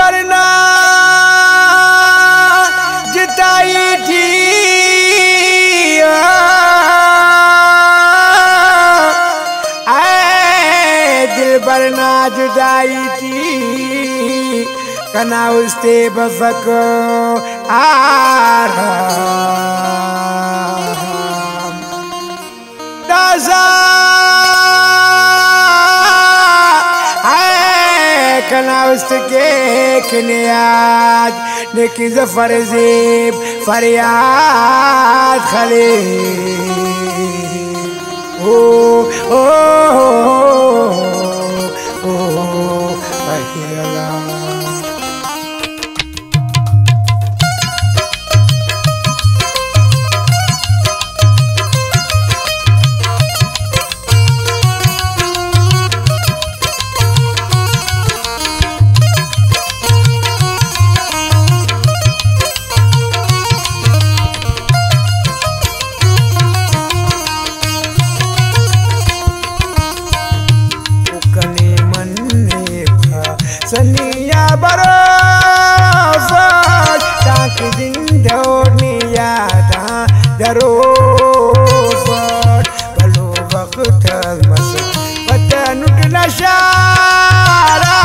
बरना जिताई थी दिल बरना जुदाई थी कना उस्ते बफक दासा कना उसके खनियाज नेकी जफर ज़ेब फरियाद खले ओ ओ ओ अल्लाह सनिया बरोफर ताक जिंदोनिया दा दरोफर बलो वक्त मस वतनुट नशारा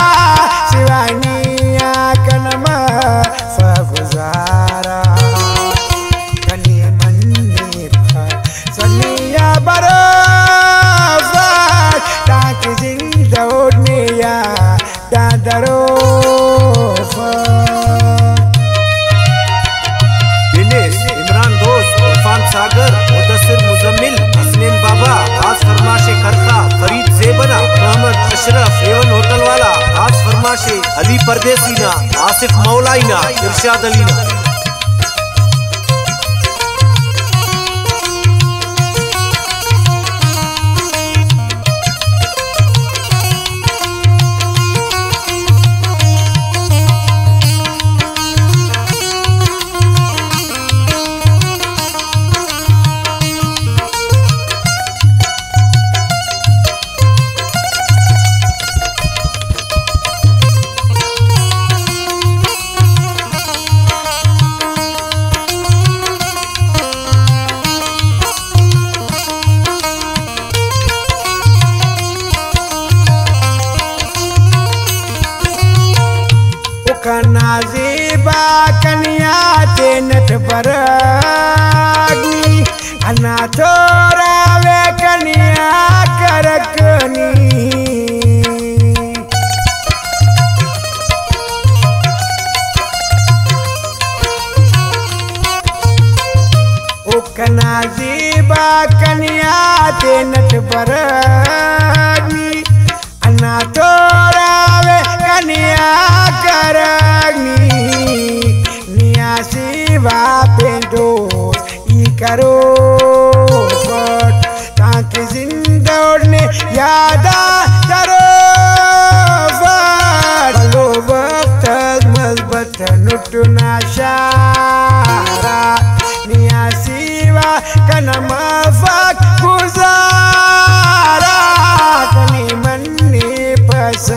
सिवानिया कनमा फगुजारा कनी मन्नी सनिया बरोफर ताक जिंदोनिया दिनेश इमरान दोस्त इरफान सागर मुदस्सिर मुजम्मिल हसनैन बाबा खास फरमाशे खरखा फरीद ज़ेबना मोहम्मद अशरफ एवन होटल वाला खास फरमाशे अली परदेसीना आसिफ मौलाइना इरशाद अलीना कनाज़ेबा कन्या ते नट बरगी अना थोड़ा वे कन्या करकनी ओ कनाज़ेबा कन्या ते नट बरगी अना थोड़ा वे कन्या सिवा पेंडोस ई करो फट ताकि जिंदोड़ने यादा करो फट लो वक्त मजबत नुटना शारा निया सिवा कनमा फक गुजारा कनी मन्नी पस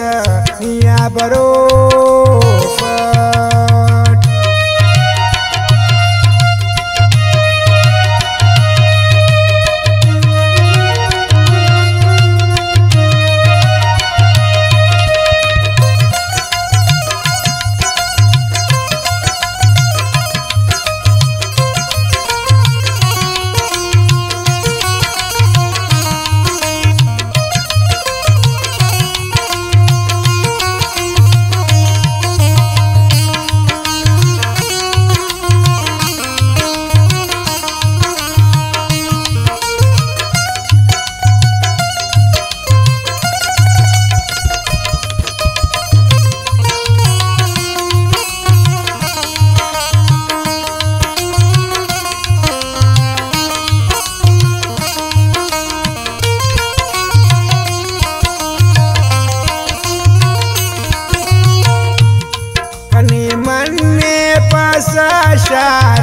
निया बरो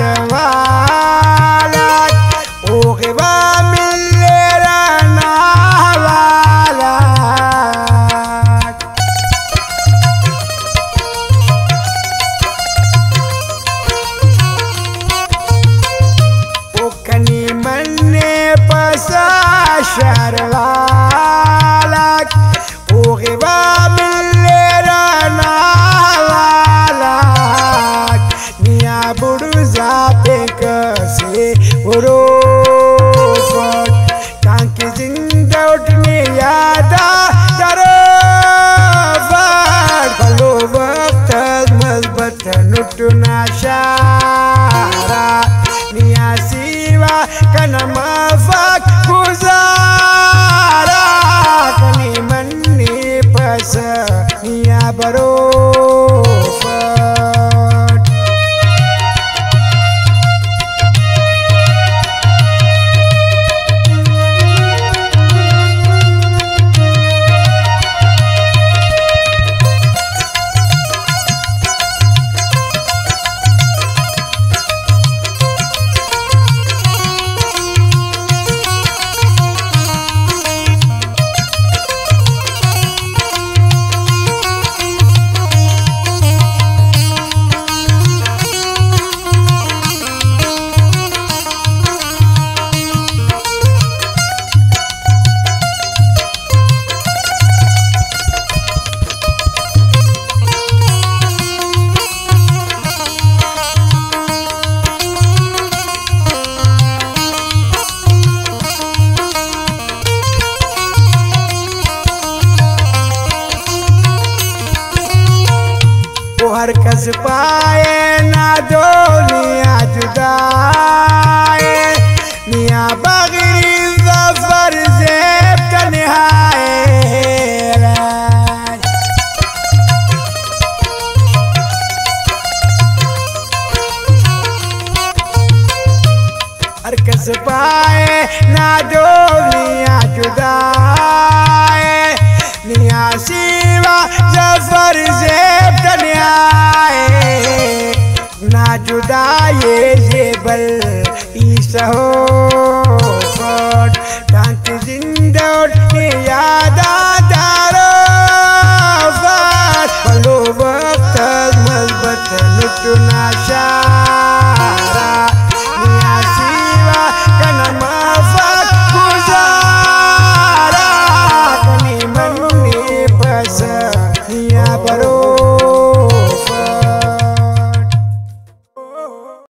शारवाला ओ गिबा मिले राना वाला niya barofat. हर कस पाए ना दो निया जुदाए निया बगरी ज़फ़र ज़ेब तन्हाए हर कस पाए ना दो निया जुदाए निया शिवा ज़फ़र ज़ेब ना जुदा ये बल ईसहो फट डांट जिंदोट यादा दारो फट बलो वक्त मजबत लुटना शारा निया शिवा कनमा फट गुजारा कनी मन्नी बस निया बरो